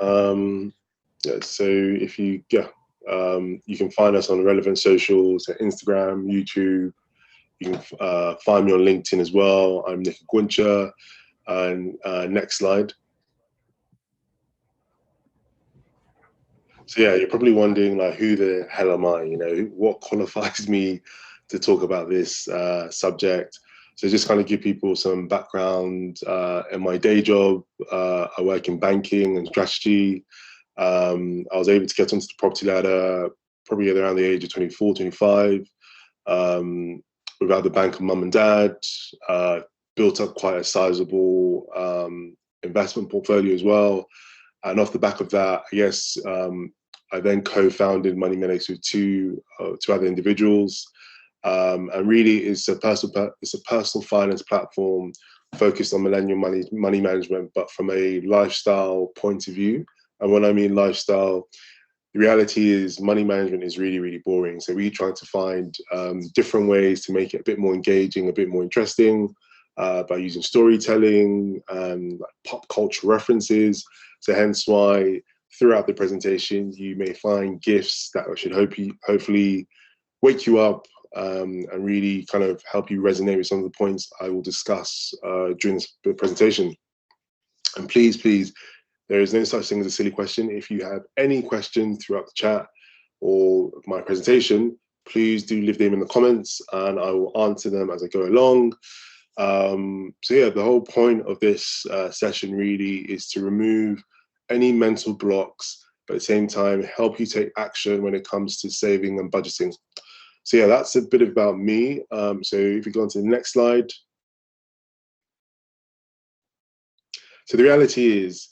Yeah, so if you, you can find us on relevant socials, Instagram, YouTube. You can find me on LinkedIn as well. I'm Nick Gwincha. And next slide. So yeah, you're probably wondering, like, who the hell am I? You know, what qualifies me to talk about this subject? So just kind of give people some background. In my day job, I work in banking and strategy. I was able to get onto the property ladder probably at around the age of 24, 25, without the bank of mum and dad. Built up quite a sizable investment portfolio as well. And off the back of that, I guess I then co-founded MoneyMedics with two other individuals. And really, it's a personal finance platform focused on millennial money management, but from a lifestyle point of view. And when I mean lifestyle, the reality is money management is really, really boring. So we try to find different ways to make it a bit more engaging, a bit more interesting, by using storytelling and like pop culture references. So hence why throughout the presentation, you may find gifts that should hopefully wake you up, and really kind of help you resonate with some of the points I will discuss during this presentation. And please, please, there is no such thing as a silly question. If you have any questions throughout the chat or my presentation, please do leave them in the comments and I will answer them as I go along. So yeah, the whole point of this session really is to remove any mental blocks, but at the same time, help you take action when it comes to saving and budgeting. So yeah, that's a bit about me. So if you go on to the next slide. So the reality is,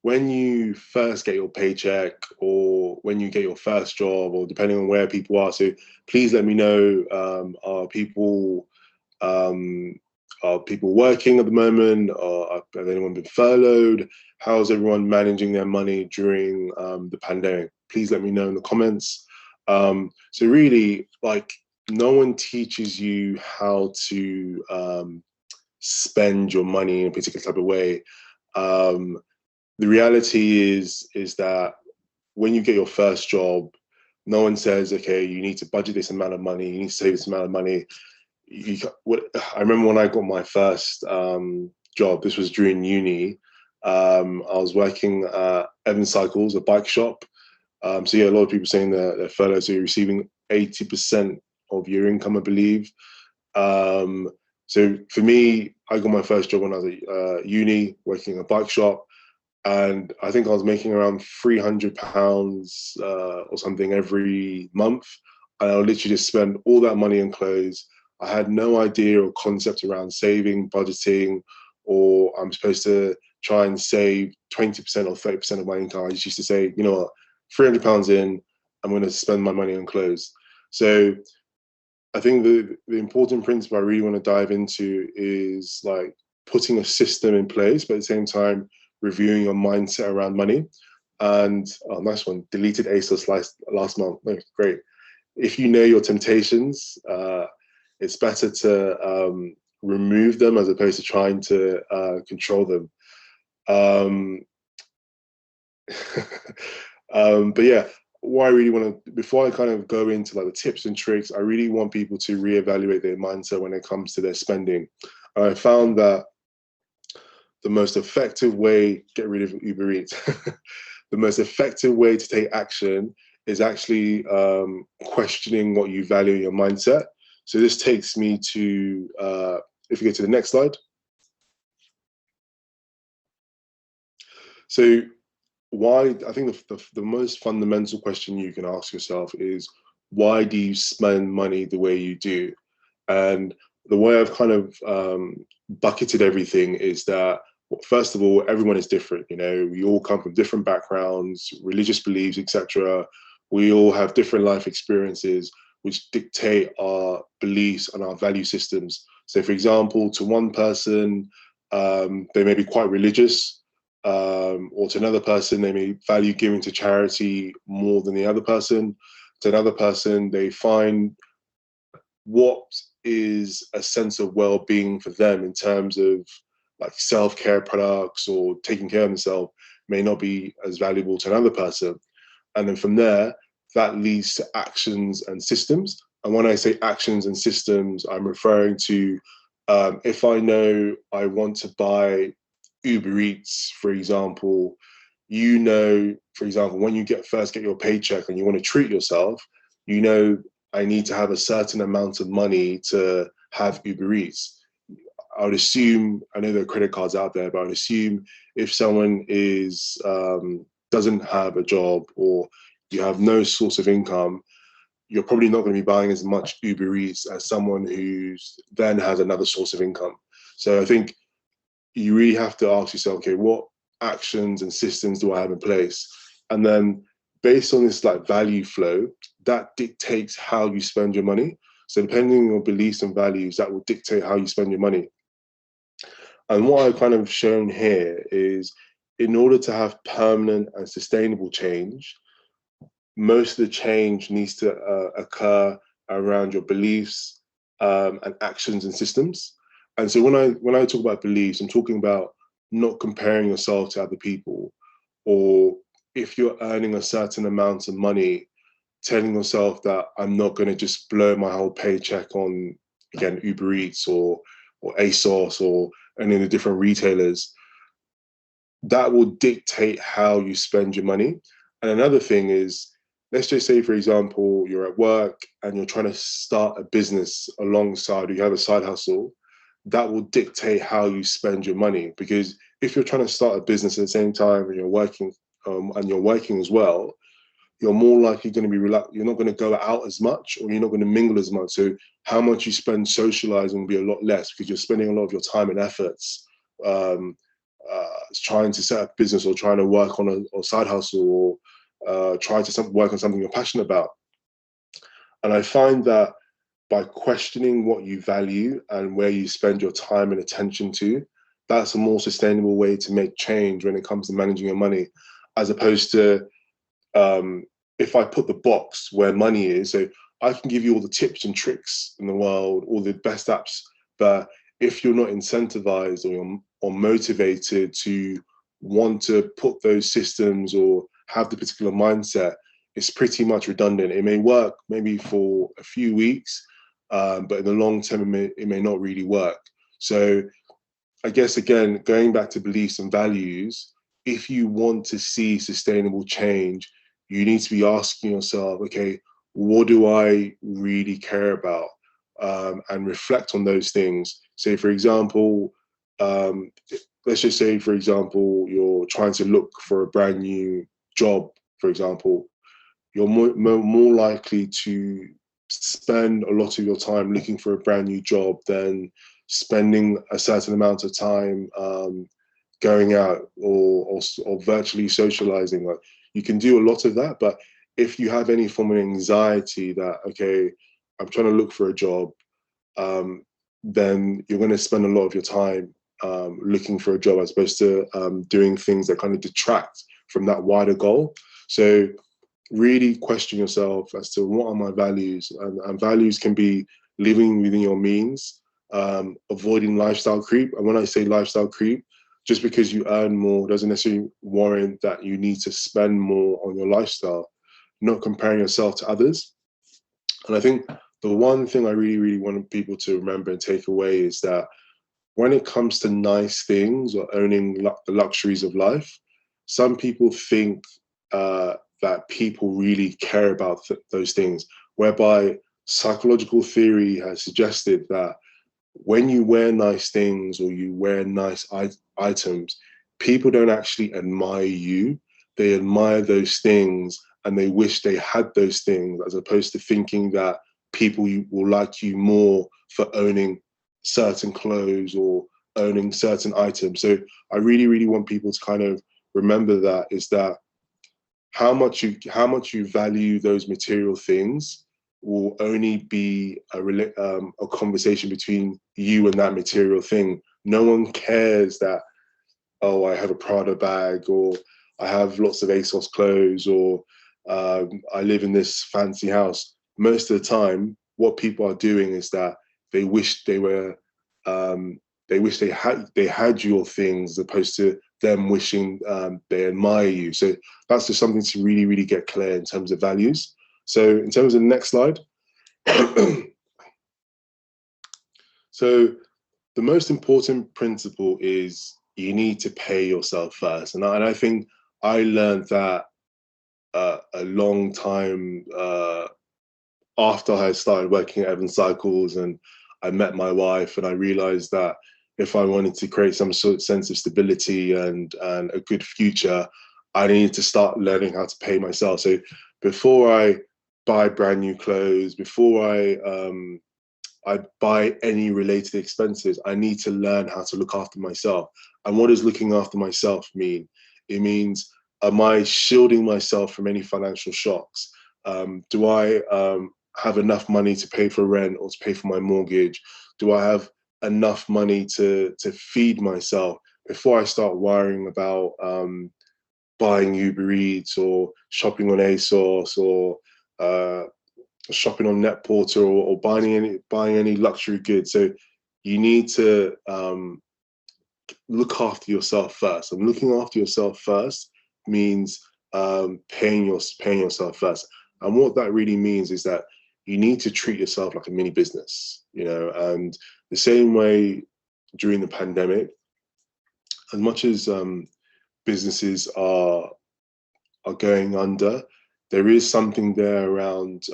when you first get your paycheck or when you get your first job, or depending on where people are, so please let me know, are people working at the moment? Or have anyone been furloughed? How's everyone managing their money during the pandemic? Please let me know in the comments. So really, like, no one teaches you how to spend your money in a particular type of way. The reality is that when you get your first job, no one says, okay, you need to budget this amount of money, you need to save this amount of money. I remember when I got my first job, this was during uni. I was working at Evans Cycles, a bike shop. So yeah, a lot of people saying that they're furloughed, so you're receiving 80% of your income, I believe. So for me, I got my first job when I was at uni, working in a bike shop. And I think I was making around £300 or something every month. And I would literally just spend all that money on clothes. I had no idea or concept around saving, budgeting, or I'm supposed to try and save 20% or 30% of my income. I just used to say, you know what, £300 in, I'm going to spend my money on clothes. So I think the important principle I really want to dive into is like putting a system in place, but at the same time, reviewing your mindset around money. And nice one, deleted ASOS last month. No, great. If you know your temptations, it's better to remove them as opposed to trying to control them. But yeah, what I really want to, before I kind of go into like the tips and tricks, I really want people to reevaluate their mindset when it comes to their spending. And I found that the most effective way, get rid of Uber Eats, the most effective way to take action is actually questioning what you value in your mindset. So this takes me to, if you go to the next slide. So why, I think the most fundamental question you can ask yourself is, why do you spend money the way you do? And the way I've kind of bucketed everything is that, first of all, everyone is different. You know, we all come from different backgrounds, religious beliefs, etc. We all have different life experiences which dictate our beliefs and our value systems. So, for example, to one person, they may be quite religious, or to another person, they may value giving to charity more than the other person. To another person, they find what is a sense of well-being for them in terms of like self-care products or taking care of themselves may not be as valuable to another person. And then from there, that leads to actions and systems. And when I say actions and systems, I'm referring to if I know I want to buy Uber Eats, for example, you know, for example, when you first get your paycheck and you want to treat yourself, you know, I need to have a certain amount of money to have Uber Eats. I would assume, I know there are credit cards out there, but I would assume if someone is doesn't have a job or you have no source of income, you're probably not going to be buying as much Uber Eats as someone who then has another source of income. So I think you really have to ask yourself, okay, what actions and systems do I have in place? And then based on this like value flow, that dictates how you spend your money. So depending on your beliefs and values, that will dictate how you spend your money. And what I've kind of shown here is in order to have permanent and sustainable change, most of the change needs to occur around your beliefs and actions and systems. And so when I talk about beliefs, I'm talking about not comparing yourself to other people, or if you're earning a certain amount of money, telling yourself that I'm not going to just blow my whole paycheck on, again, Uber Eats or ASOS or any of the different retailers. That will dictate how you spend your money. And another thing is, let's just say, for example, you're at work and you're trying to start a business alongside, or you have a side hustle, that will dictate how you spend your money. Because if you're trying to start a business at the same time and you're working as well, you're more likely going to be you're not going to go out as much, or you're not going to mingle as much. So how much you spend socializing will be a lot less because you're spending a lot of your time and efforts trying to set up a business or trying to work on a side hustle or try to work on something you're passionate about. And I find that by questioning what you value and where you spend your time and attention to, that's a more sustainable way to make change when it comes to managing your money, as opposed to if I put the box where money is. So I can give you all the tips and tricks in the world, all the best apps, but if you're not incentivized or motivated to want to put those systems or have the particular mindset, it's pretty much redundant. It may work maybe for a few weeks, but in the long term, it may not really work. So I guess, again, going back to beliefs and values, if you want to see sustainable change, you need to be asking yourself, okay, what do I really care about? And reflect on those things. Say, for example, let's just say, for example, you're trying to look for a brand new job, for example. You're more likely to spend a lot of your time looking for a brand new job than spending a certain amount of time going out or virtually socializing. Like, you can do a lot of that, but if you have any form of anxiety that, okay, I'm trying to look for a job, then you're going to spend a lot of your time looking for a job as opposed to doing things that kind of detract from that wider goal. So really question yourself as to what are my values, and values can be living within your means, avoiding lifestyle creep. And when I say lifestyle creep, just because you earn more doesn't necessarily warrant that you need to spend more on your lifestyle, not comparing yourself to others. And I think the one thing I really, really want people to remember and take away is that when it comes to nice things or owning the luxuries of life, some people think that people really care about those things, whereby psychological theory has suggested that when you wear nice things or you wear nice items, people don't actually admire you. They admire those things and they wish they had those things, as opposed to thinking that people will like you more for owning certain clothes or owning certain items. So I really, really want people to kind of remember that, is that how much you value those material things will only be a conversation between you and that material thing. No one cares that, oh, I have a Prada bag, or I have lots of ASOS clothes, or I live in this fancy house. Most of the time, what people are doing is that they wish they had your things, as opposed to them wishing they admire you. So that's just something to really, really get clear in terms of values. So in terms of the next slide. So the most important principle is you need to pay yourself first. And I think I learned that a long time after I started working at Evans Cycles, and I met my wife, and I realized that if I wanted to create some sort of sense of stability and a good future, I needed to start learning how to pay myself. So before I buy brand new clothes, before I buy any related expenses, I need to learn how to look after myself. And what does looking after myself mean? It means, am I shielding myself from any financial shocks? Do I have enough money to pay for rent or to pay for my mortgage? Do I have enough money to feed myself before I start worrying about buying Uber Eats or shopping on ASOS or shopping on Netporter or buying any luxury goods? So you need to look after yourself first. And looking after yourself first means paying yourself first. And what that really means is that you need to treat yourself like a mini business, you know. And the same way during the pandemic, as much as businesses are going under, there is something there around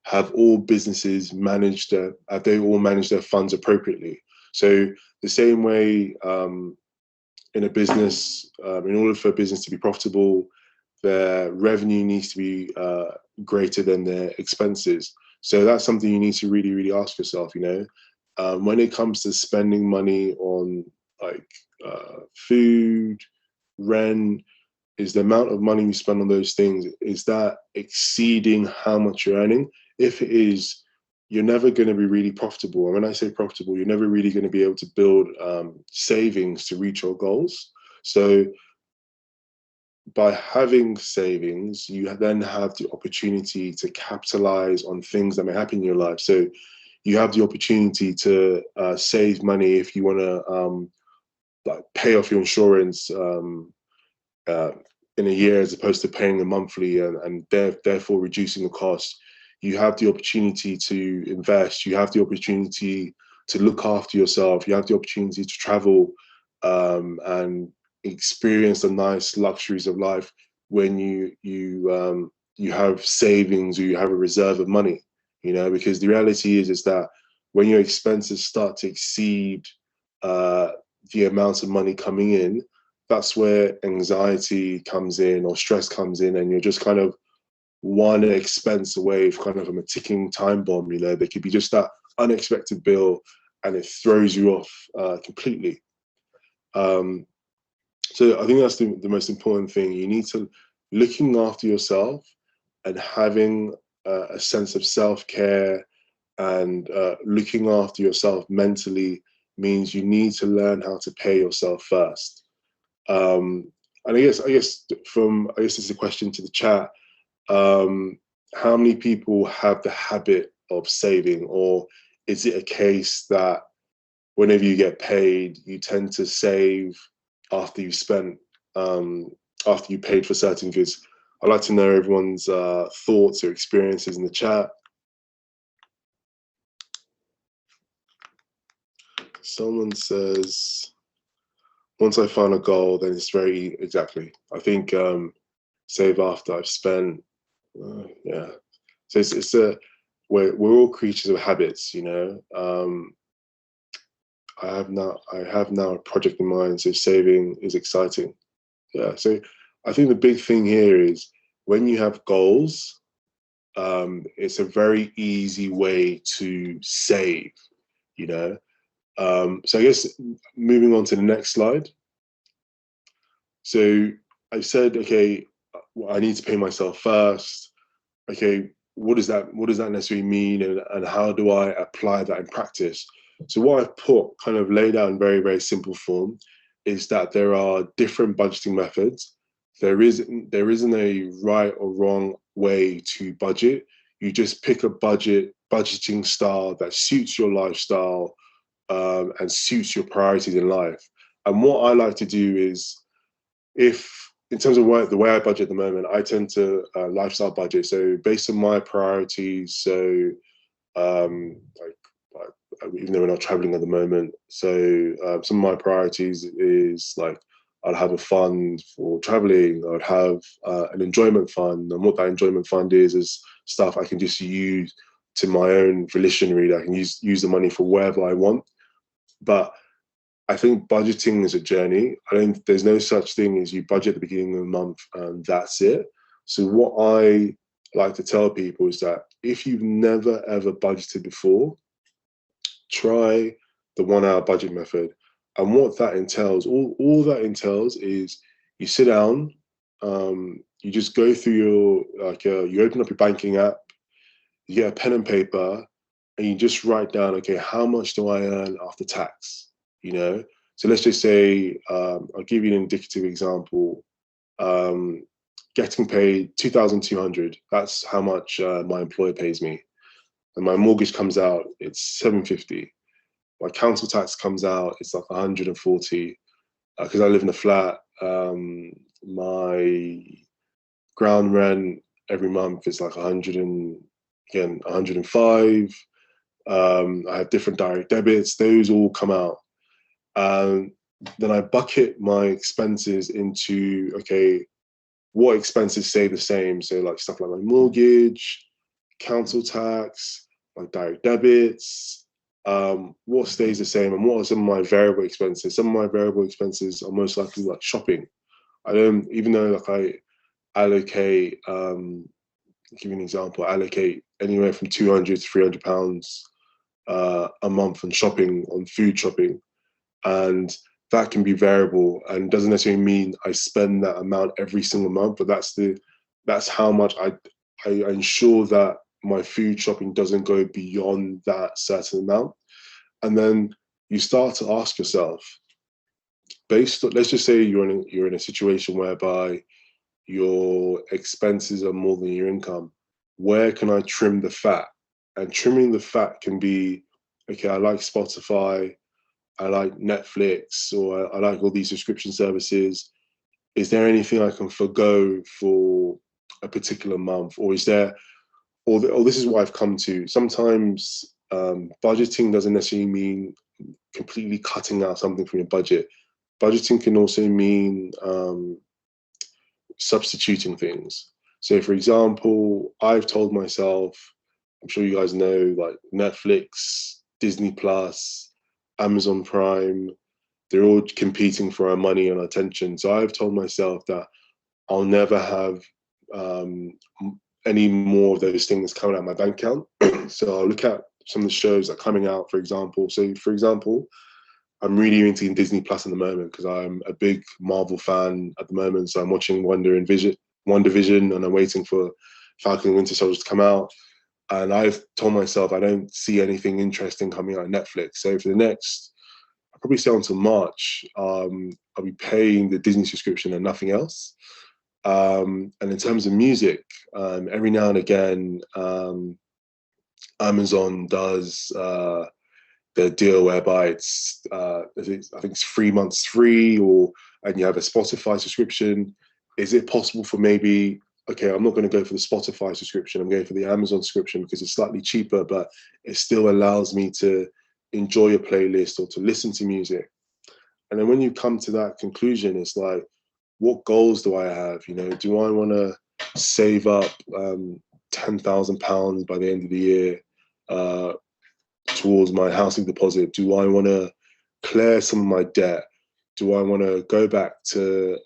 have all businesses managed have they all managed their funds appropriately? So the same way in a business, in order for a business to be profitable, their revenue needs to be greater than their expenses. So that's something you need to really, really ask yourself, you know. When it comes to spending money on like food, rent, is the amount of money you spend on those things, is that exceeding how much you're earning? If it is, you're never going to be really profitable. And when I say profitable, you're never really going to be able to build savings to reach your goals. So by having savings, you then have the opportunity to capitalize on things that may happen in your life. So you have the opportunity to save money if you want to like pay off your insurance in a year, as opposed to paying a monthly and therefore reducing the cost. You have the opportunity to invest. You have the opportunity to look after yourself. You have the opportunity to travel and experience the nice luxuries of life when you have savings or you have a reserve of money. You know, because the reality is that when your expenses start to exceed the amount of money coming in, that's where anxiety comes in or stress comes in, and you're just kind of one expense away from a ticking time bomb. You know, there could be just that unexpected bill and it throws you off completely. So I think that's the most important thing. You need to looking after yourself and having a sense of self-care and looking after yourself mentally means you need to learn how to pay yourself first. And I guess this is a question to the chat. How many people have the habit of saving, or is it a case that whenever you get paid, you tend to save after you spent, after you paid for certain goods? I'd like to know everyone's thoughts or experiences in the chat. Someone says, once I find a goal, then it's very, exactly. I think save after I've spent, yeah. So it's we're all creatures of habits, you know. I have now a project in mind, so saving is exciting. Yeah, so I think the big thing here is when you have goals, it's a very easy way to save, you know. So I guess moving on to the next slide. So I said, okay, I need to pay myself first. Okay, what does that necessarily mean, and how do I apply that in practice? So what I've put kind of laid out in very, very simple form is that there are different budgeting methods. There isn't a right or wrong way to budget. You just pick a budgeting style that suits your lifestyle and suits your priorities in life. And what I like to do is if in terms of the way I budget at the moment, I tend to lifestyle budget. So based on my priorities, so even though we're not traveling at the moment, so some of my priorities is like I'd have a fund for traveling. I'd have an enjoyment fund, and what that enjoyment fund is stuff I can just use to my own volition. Really, I can use the money for wherever I want. But I think budgeting is a journey. There's no such thing as you budget at the beginning of the month and that's it. So what I like to tell people is that if you've never ever budgeted before, try the 1 hour budget method. And what that entails, all that entails is you sit down, you just go through you open up your banking app, you get a pen and paper, and you just write down, okay, how much do I earn after tax? You know, so let's just say, I'll give you an indicative example. Getting paid 2,200. That's how much my employer pays me, and my mortgage comes out. It's 750. My council tax comes out. It's like 140 because I live in a flat. My ground rent every month is like 105. I have different direct debits. Those all come out. Then I bucket my expenses into, okay, what expenses stay the same? So like stuff like my mortgage, council tax, like direct debits, what stays the same, and what are some of my variable expenses? Some of my variable expenses are most likely like shopping. Even though like I allocate, give you an example, I allocate anywhere from 200 to 300 pounds a month on shopping, on food shopping. And that can be variable and doesn't necessarily mean I spend that amount every single month, but that's how much I ensure that my food shopping doesn't go beyond that certain amount. And then you start to ask yourself, let's just say you're in a situation whereby your expenses are more than your income. Where can I trim the fat? And trimming the fat can be, okay, I like Spotify, I like Netflix, or I like all these subscription services. Is there anything I can forgo for a particular month? Or is there, or this is what I've come to. Sometimes budgeting doesn't necessarily mean completely cutting out something from your budget. Budgeting can also mean substituting things. So for example, I've told myself, I'm sure you guys know, like Netflix, Disney Plus, Amazon Prime, they're all competing for our money and our attention. So I've told myself that I'll never have any more of those things coming out of my bank account. So I'll look at some of the shows that are coming out, for example. So for example, I'm really into Disney Plus at the moment because I'm a big Marvel fan at the moment. So I'm watching WandaVision, and I'm waiting for Falcon and Winter Soldier to come out. And I've told myself I don't see anything interesting coming out of Netflix. So for the next, I'll probably say until March, I'll be paying the Disney subscription and nothing else. And in terms of music, every now and again, Amazon does the deal whereby it's, I think it's 3 months free, and you have a Spotify subscription. Is it possible for maybe, okay, I'm not going to go for the Spotify subscription, I'm going for the Amazon subscription because it's slightly cheaper, but it still allows me to enjoy a playlist or to listen to music. And then when you come to that conclusion, it's like, what goals do I have? You know, do I want to save up £10,000 by the end of the year towards my housing deposit? Do I want to clear some of my debt? Do I want to go back to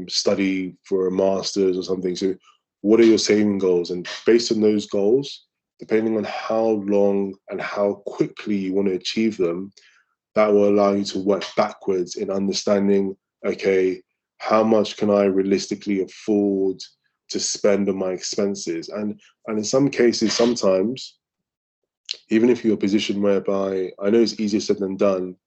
study for a master's or something? So what are your saving goals? And based on those goals, depending on how long and how quickly you want to achieve them, that will allow you to work backwards in understanding, okay, how much can I realistically afford to spend on my expenses? And in some cases, sometimes, even if you're a position whereby, I know it's easier said than done,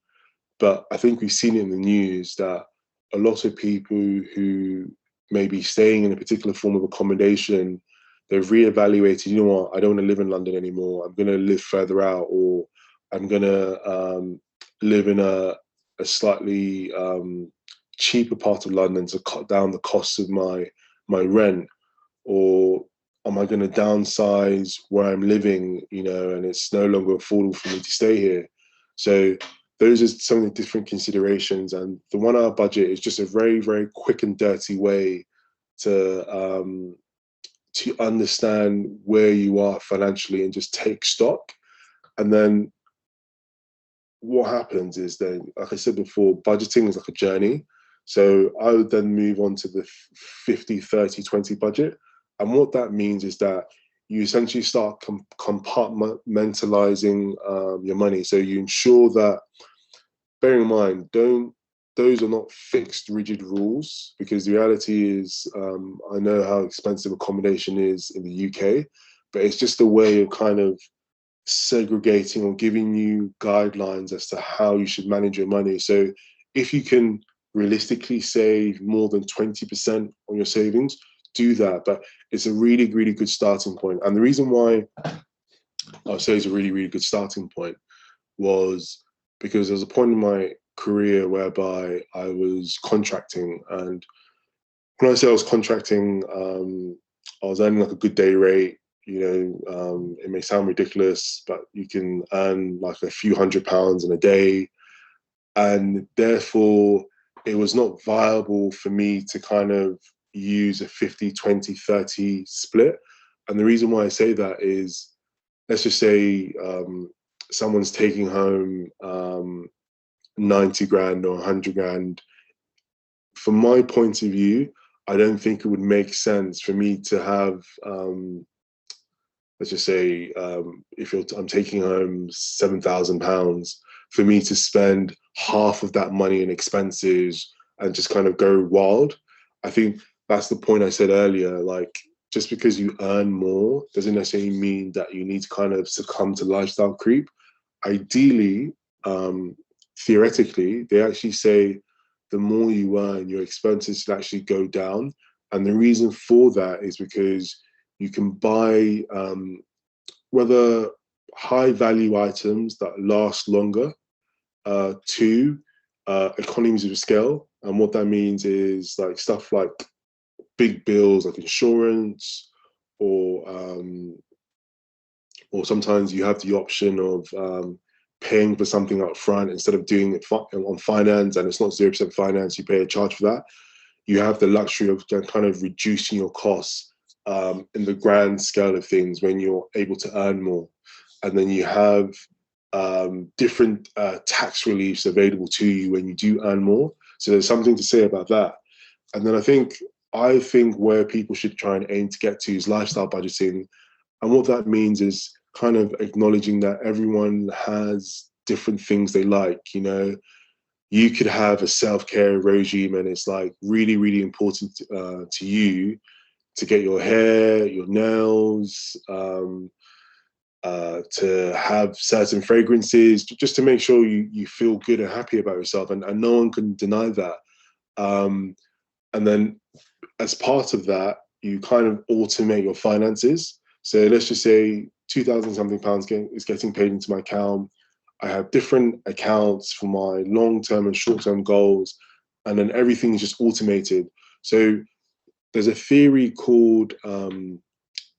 but I think we've seen it in the news that a lot of people who may be staying in a particular form of accommodation, they've reevaluated, you know what, I don't want to live in London anymore. I'm going to live further out, or I'm going to live in a slightly cheaper part of London to cut down the costs of my rent, or am I going to downsize where I'm living, you know, and it's no longer affordable for me to stay here? So those are some of the different considerations, and the 1 hour budget is just a very, very quick and dirty way to understand where you are financially and just take stock. And then what happens is, then, like I said before, budgeting is like a journey. So I would then move on to the 50-30-20 budget. And what that means is that you essentially start compartmentalizing your money. So you ensure that, bearing in mind, those are not fixed, rigid rules, because the reality is, I know how expensive accommodation is in the UK, but it's just a way of kind of segregating or giving you guidelines as to how you should manage your money. So if you can realistically save more than 20% on your savings, do that. But it's a really, really good starting point. And the reason why I'll say it's a really, really good starting point was because there was a point in my career whereby I was contracting. And when I say I was contracting, I was earning like a good day rate. You know, it may sound ridiculous, but you can earn like a few £100s in a day. And therefore, it was not viable for me to kind of use a 50-20-30 split. And the reason why I say that is, let's just say someone's taking home 90 grand or 100 grand. From my point of view, I don't think it would make sense for me to have, let's just say, if I'm taking home £7,000, for me to spend half of that money in expenses and just kind of go wild. I think that's the point I said earlier. Like, just because you earn more doesn't necessarily mean that you need to kind of succumb to lifestyle creep. Ideally, theoretically, they actually say the more you earn, your expenses should actually go down. And the reason for that is because you can buy whether high value items that last longer, to economies of scale. And what that means is like stuff like big bills like insurance, or sometimes you have the option of paying for something up front instead of doing it on finance, and it's not 0% finance, you pay a charge for that. You have the luxury of kind of reducing your costs in the grand scale of things when you're able to earn more. And then you have different tax reliefs available to you when you do earn more. So there's something to say about that. And then I think where people should try and aim to get to is lifestyle budgeting. And what that means is kind of acknowledging that everyone has different things they like. You know, you could have a self-care regime and it's like really, really important to you to get your hair, your nails, to have certain fragrances, just to make sure you feel good and happy about yourself. And no one can deny that. And then as part of that, you kind of automate your finances. So let's just say 2,000 something pounds is getting paid into my account. I have different accounts for my long-term and short-term goals, and then everything is just automated. So there's a theory called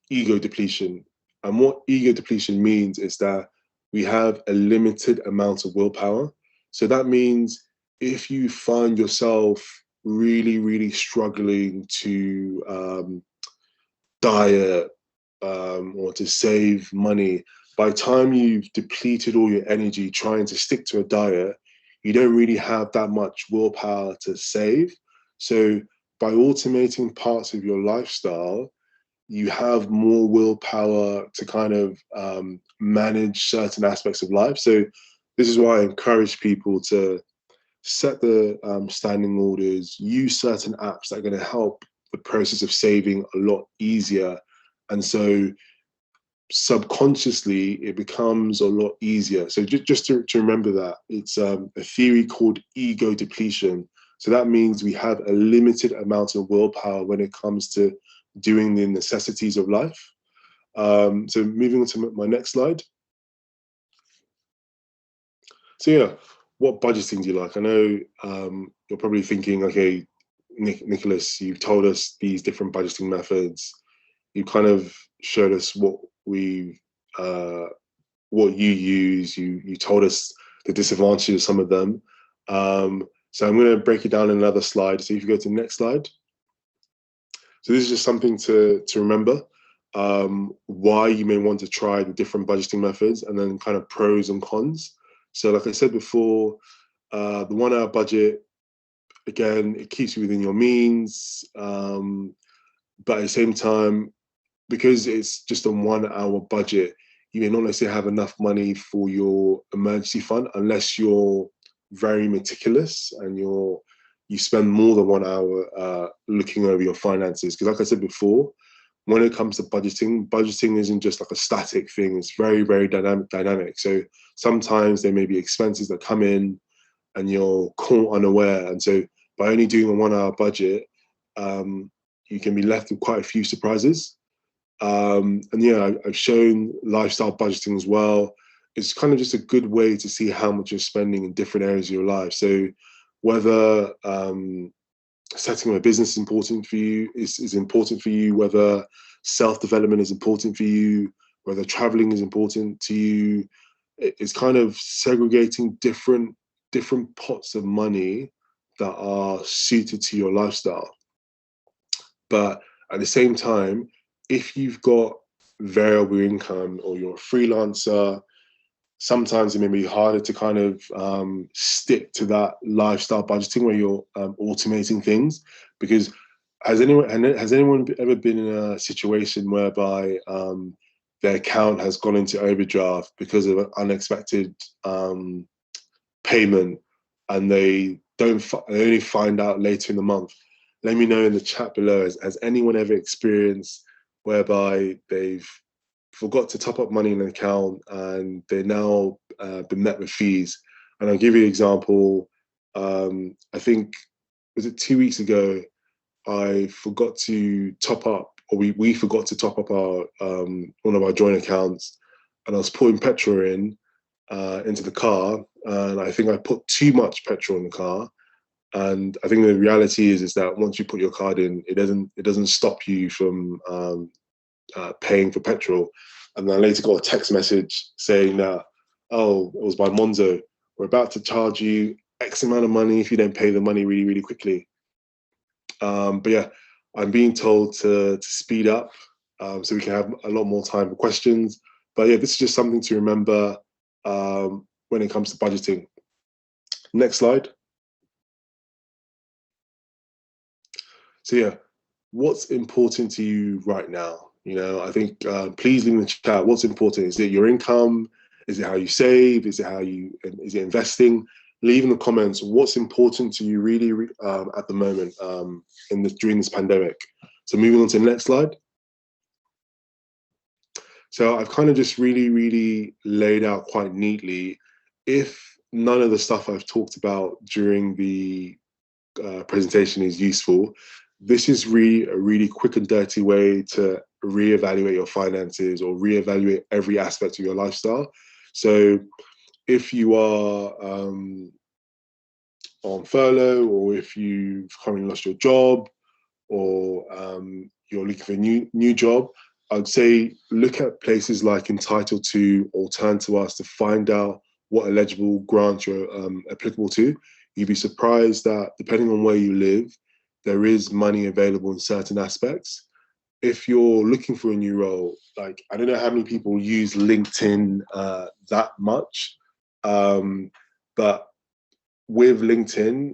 ego depletion. And what ego depletion means is that we have a limited amount of willpower. So that means if you find yourself really, really struggling to diet or to save money, by the time you've depleted all your energy trying to stick to a diet, you don't really have that much willpower to save. So by automating parts of your lifestyle, you have more willpower to kind of manage certain aspects of life. So this is why I encourage people to set the standing orders, use certain apps that are going to help the process of saving a lot easier. And so subconsciously, it becomes a lot easier. So just to remember that, it's a theory called ego depletion. So that means we have a limited amount of willpower when it comes to doing the necessities of life. So moving on to my next slide. So yeah, what budgeting do you like? I know you're probably thinking, okay, Nicholas, you've told us these different budgeting methods. You kind of showed us what you use. You told us the disadvantages of some of them. So I'm going to break it down in another slide. So if you go to the next slide. So this is just something to remember, why you may want to try the different budgeting methods, and then kind of pros and cons. So like I said before, the 1 hour budget, again, it keeps you within your means, but at the same time, because it's just a 1 hour budget, you may not necessarily have enough money for your emergency fund unless you're very meticulous and you spend more than 1 hour looking over your finances. Because like I said before, when it comes to budgeting isn't just like a static thing. It's very, very dynamic. So sometimes there may be expenses that come in and you're caught unaware. And so by only doing a 1 hour budget, you can be left with quite a few surprises. And yeah, I've shown lifestyle budgeting as well. It's kind of just a good way to see how much you're spending in different areas of your life. So whether setting up a business is important for you, is important for you, whether self-development is important for you, whether traveling is important to you, it's kind of segregating different pots of money that are suited to your lifestyle. But at the same time, if you've got variable income or you're a freelancer, sometimes it may be harder to kind of stick to that lifestyle budgeting where you're automating things. Because has anyone ever been in a situation whereby their account has gone into overdraft because of an unexpected payment, and they only find out later in the month? Let me know in the chat below. Has anyone ever experienced whereby they've forgot to top up money in an account and they're now been met with fees? And I'll give you an example. I think, was it 2 weeks ago, I forgot to top up, or we forgot to top up our one of our joint accounts, and I was putting petrol into the car, and I think I put too much petrol in the car. And I think the reality is that once you put your card in, it doesn't stop you from paying for petrol. And then I later got a text message saying that, oh, it was by Monzo, we're about to charge you X amount of money if you don't pay the money really, really quickly. But yeah, I'm being told to speed up so we can have a lot more time for questions. But yeah, this is just something to remember when it comes to budgeting. Next slide. So yeah, what's important to you right now? You know, I think please leave in the chat what's important. Is it your income? Is it how you save? Is it investing? Leave in the comments what's important to you really at the moment during this pandemic. So moving on to the next slide. So I've kind of just really laid out quite neatly, if none of the stuff I've talked about during the presentation is useful, this is really a really quick and dirty way to reevaluate your finances or reevaluate every aspect of your lifestyle. So if you are on furlough, or if you've currently lost your job, or you're looking for a new job, I'd say look at places like Entitled To or Turn to Us to find out what eligible grants you're applicable to. You'd be surprised that depending on where you live, there is money available in certain aspects. If you're looking for a new role, like, I don't know how many people use LinkedIn that much, but with LinkedIn,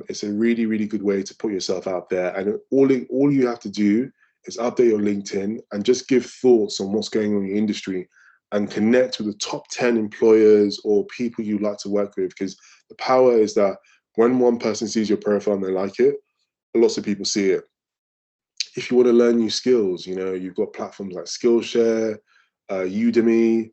it's a really good way to put yourself out there. And all you have to do is update your LinkedIn and just give thoughts on what's going on in your industry and connect with the top 10 employers or people you'd like to work with. Because the power is that when one person sees your profile and they like it, lots of people see it. If you want to learn new skills, you know, you've got platforms like Skillshare, Udemy,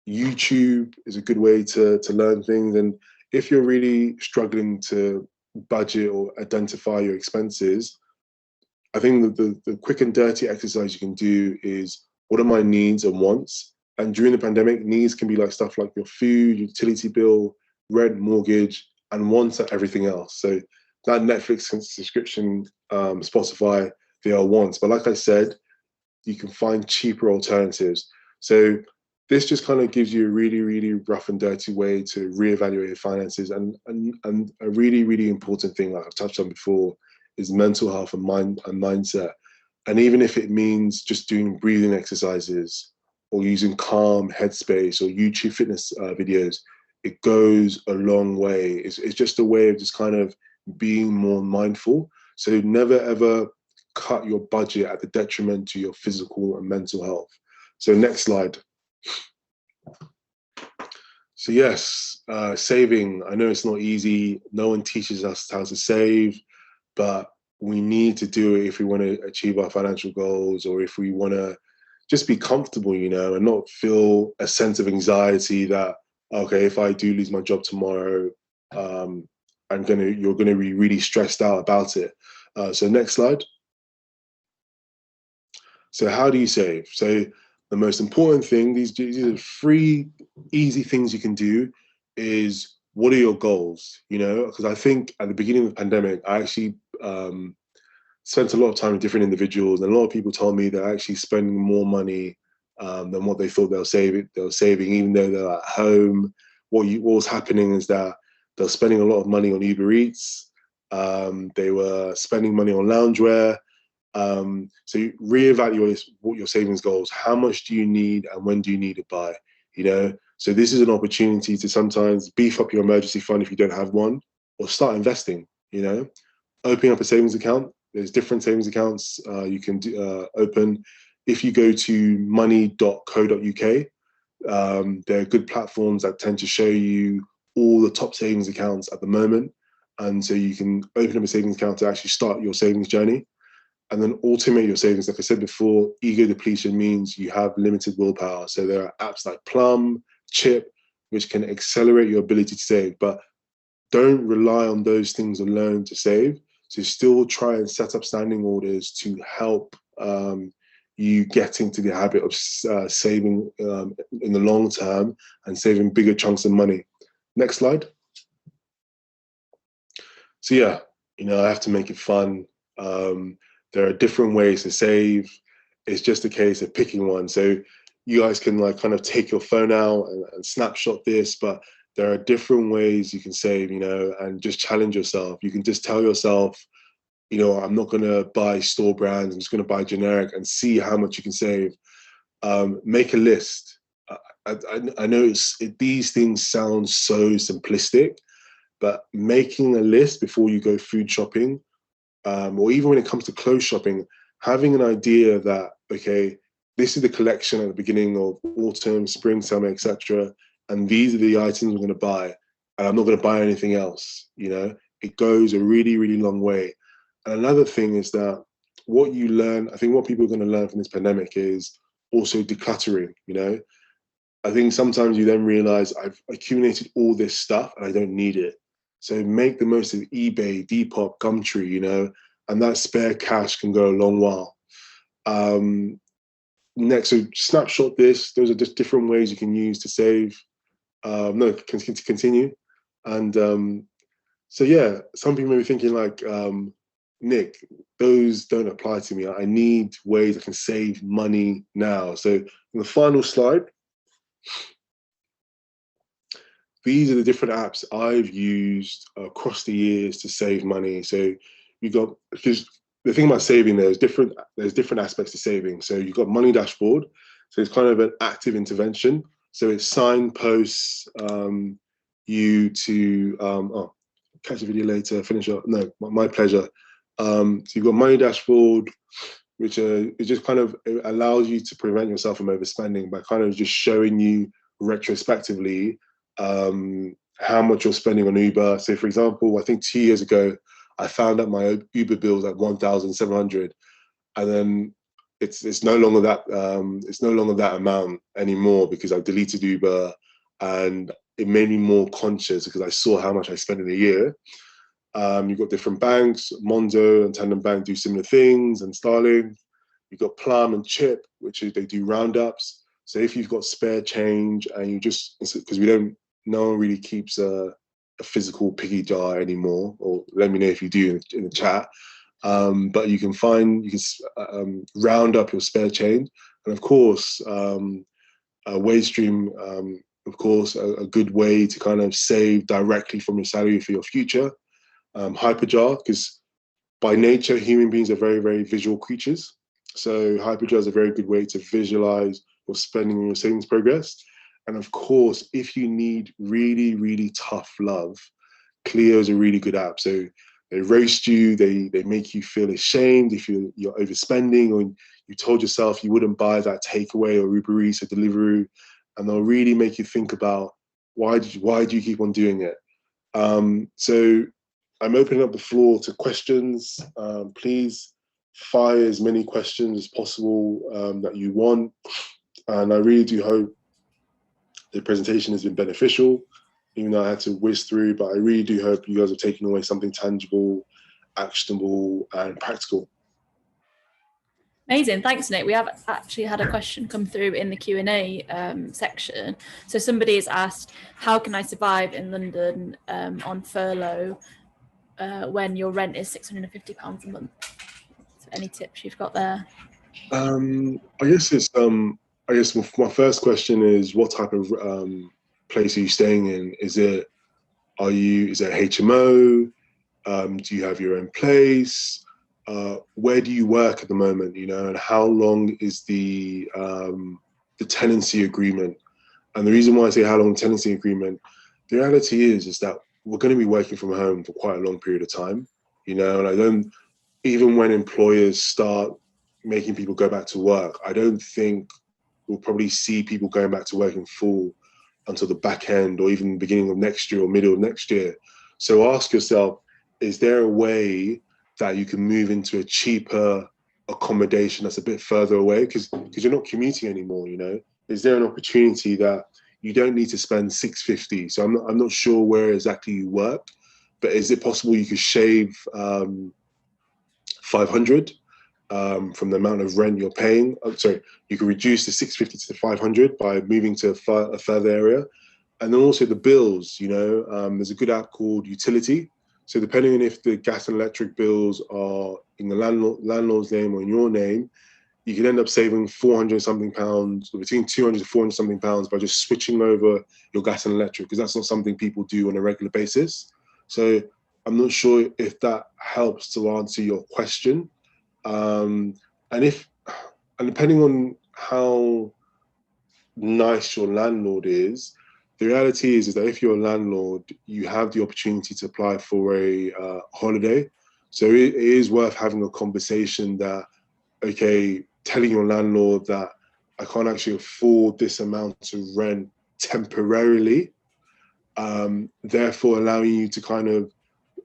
YouTube is a good way to learn things. And if you're really struggling to budget or identify your expenses, I think that the quick and dirty exercise you can do is, what are my needs and wants? And during the pandemic, needs can be like stuff like your food, utility bill, rent, mortgage, and wants are everything else. So that Netflix subscription, Spotify, they are wants. But like I said, you can find cheaper alternatives. So this just kind of gives you a really, really rough and dirty way to reevaluate your finances. And a really, really important thing, like I've touched on before, is mental health and mindset. And even if it means just doing breathing exercises or using Calm, Headspace, or YouTube fitness videos, it goes a long way. It's just a way of just kind of being more mindful. So never ever cut your budget at the detriment to your physical and mental health. So next slide. So yes, saving, I know it's not easy. No one teaches us how to save, but we need to do it if we want to achieve our financial goals, or if we want to just be comfortable, you know, and not feel a sense of anxiety that, okay, if I do lose my job tomorrow, you're gonna be really stressed out about it. So next slide. So how do you save? So the most important thing, these are 3 easy things you can do, is what are your goals? You know, because I think at the beginning of the pandemic, I actually spent a lot of time with different individuals, and a lot of people told me they're actually spending more money than what they thought they were saving, even though they're at home. What was happening is that they're spending a lot of money on Uber Eats. They were spending money on loungewear. So you reevaluate what your savings goals. How much do you need, and when do you need to buy? You know, so this is an opportunity to sometimes beef up your emergency fund if you don't have one, or start investing. You know, opening up a savings account. There's different savings accounts you can open. If you go to money.co.uk, there are good platforms that tend to show you all the top savings accounts at the moment. And so you can open up a savings account to actually start your savings journey, and then automate your savings. Like I said before, ego depletion means you have limited willpower. So there are apps like Plum, Chip, which can accelerate your ability to save, but don't rely on those things alone to save. So still try and set up standing orders to help you get into the habit of saving in the long term, and saving bigger chunks of money. Next slide. So yeah, you know, I have to make it fun. There are different ways to save. It's just a case of picking one. So you guys can like kind of take your phone out and snapshot this, but there are different ways you can save, you know, and just challenge yourself. You can just tell yourself, you know, I'm not going to buy store brands. I'm just going to buy generic, and see how much you can save. Make a list. I know these things sound so simplistic, but making a list before you go food shopping, or even when it comes to clothes shopping, having an idea that, okay, this is the collection at the beginning of autumn, spring, summer, etc., and these are the items I'm going to buy, and I'm not going to buy anything else. You know, it goes a really, really long way. And another thing is that what you learn, I think what people are going to learn from this pandemic is also decluttering. You know, I think sometimes you then realize I've accumulated all this stuff and I don't need it. So make the most of eBay, Depop, Gumtree, you know, and that spare cash can go a long while. Next, so snapshot this. Those are just different ways you can use to save. To continue. And so yeah, some people may be thinking like, Nick, those don't apply to me. I need ways I can save money now. So in the final slide, these are the different apps I've used across the years to save money. So you got, because the thing about saving, there's different aspects to saving. So you've got Money Dashboard. So it's kind of an active intervention. So it signposts you to, catch the video later, finish up. No, my pleasure. So you've got Money Dashboard, which it just kind of, it allows you to prevent yourself from overspending by kind of just showing you retrospectively how much you're spending on Uber. So for example, I think 2 years ago, I found out my Uber bill was like 1,700, and then it's no longer that amount anymore, because I deleted Uber, and it made me more conscious because I saw how much I spent in a year. You've got different banks, Mondo and Tandem Bank do similar things, and Starling. You've got Plum and Chip, which is, they do roundups. So if you've got spare change and you just, because no one really keeps a physical piggy jar anymore, or let me know if you do in the chat. But you can round up your spare change, and of course, a wage stream, of course, a good way to kind of save directly from your salary for your future. Hyperjar, because by nature, human beings are very, very visual creatures. So Hyperjar is a very good way to visualize your spending and your savings progress. And of course, if you need really, really tough love, Clio is a really good app. So they roast you, they make you feel ashamed if you're overspending, or you told yourself you wouldn't buy that takeaway or Uber Eats or Deliveroo, and they'll really make you think about why do you keep on doing it. So I'm opening up the floor to questions. Please fire as many questions as possible that you want. And I really do hope the presentation has been beneficial, even though I had to whiz through, but I really do hope you guys have taken away something tangible, actionable, and practical. Amazing, thanks, Nick. We have actually had a question come through in the Q&A section. So somebody has asked, how can I survive in London on furlough when your rent is £650 a month? So any tips you've got there? I guess my first question is, what type of place are you staying in? Is it HMO? Do you have your own place? Where do you work at the moment? And how long is the tenancy agreement? And the reason why I say how long the tenancy agreement, the reality is that we're going to be working from home for quite a long period of time. And even when employers start making people go back to work, I don't think we'll probably see people going back to working full until the back end or even beginning of next year or middle of next year. So ask yourself, is there a way that you can move into a cheaper accommodation that's a bit further away? Because you're not commuting anymore, Is there an opportunity that you don't need to spend $650? So I'm not sure where exactly you work, but is it possible you could shave $500 from the amount of rent you're paying? You can reduce the $650 to the $500 by moving to a further area. And then also the bills, there's a good app called Utility. So depending on if the gas and electric bills are in the landlord's name or in your name, you can end up saving £400 something, or between £200 to £400 something by just switching over your gas and electric, because that's not something people do on a regular basis. So I'm not sure if that helps to answer your question. And depending on how nice your landlord is, the reality is that if you're a landlord, you have the opportunity to apply for a holiday. So it is worth having a conversation that, okay, telling your landlord that I can't actually afford this amount of rent temporarily, therefore allowing you to kind of,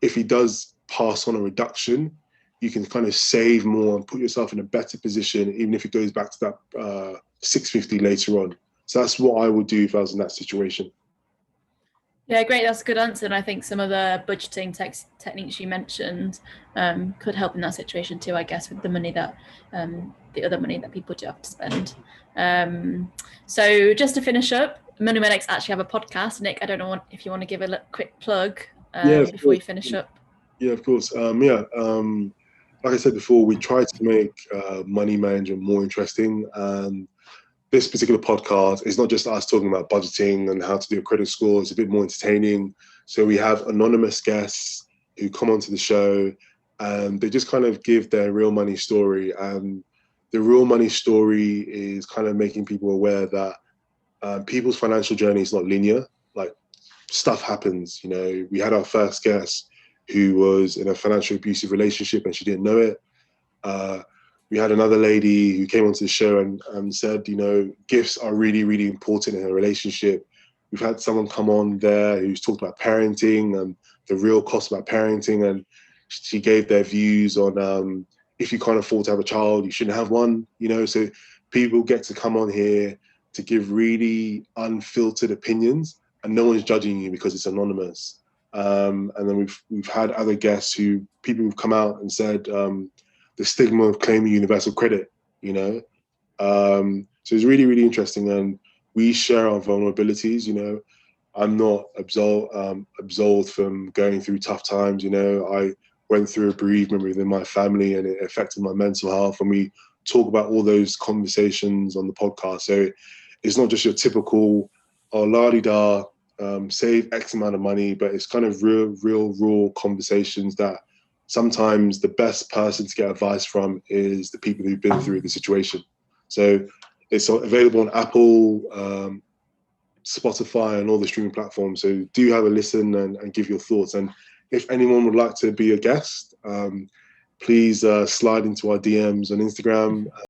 if he does pass on a reduction, you can kind of save more and put yourself in a better position, even if it goes back to that $650 later on. So that's what I would do if I was in that situation. Yeah, great. That's a good answer. And I think some of the budgeting techniques you mentioned could help in that situation too, I guess, with the money that the other money that people do have to spend. So just to finish up, MoneyMedics actually have a podcast. Nick, I don't know if you want to give a quick plug before you finish up. Yeah, of course. Like I said before, we try to make money management more interesting. And this particular podcast is not just us talking about budgeting and how to do a credit score. It's a bit more entertaining. So we have anonymous guests who come onto the show and they just kind of give their real money story. And the real money story is kind of making people aware that people's financial journey is not linear. Like, stuff happens. We had our first guest who was in a financial abusive relationship and she didn't know it. We had another lady who came onto the show and said, gifts are really, really important in a relationship. We've had someone come on there who's talked about parenting and the real cost about parenting. And she gave their views on if you can't afford to have a child, you shouldn't have one. So people get to come on here to give really unfiltered opinions and no one's judging you because it's anonymous. And then we've had other guests people who've come out and said, the stigma of claiming universal credit, so it's really, really interesting. And we share our vulnerabilities, I'm not absolved from going through tough times. You know, I went through a bereavement within my family, and it affected my mental health. And we talk about all those conversations on the podcast. So it's not just your typical, oh, la-di-da, save X amount of money, but it's kind of real, raw conversations that sometimes the best person to get advice from is the people who've been through the situation. So it's available on Apple, Spotify, and all the streaming platforms. So do have a listen and give your thoughts. And if anyone would like to be a guest, please slide into our DMs on Instagram.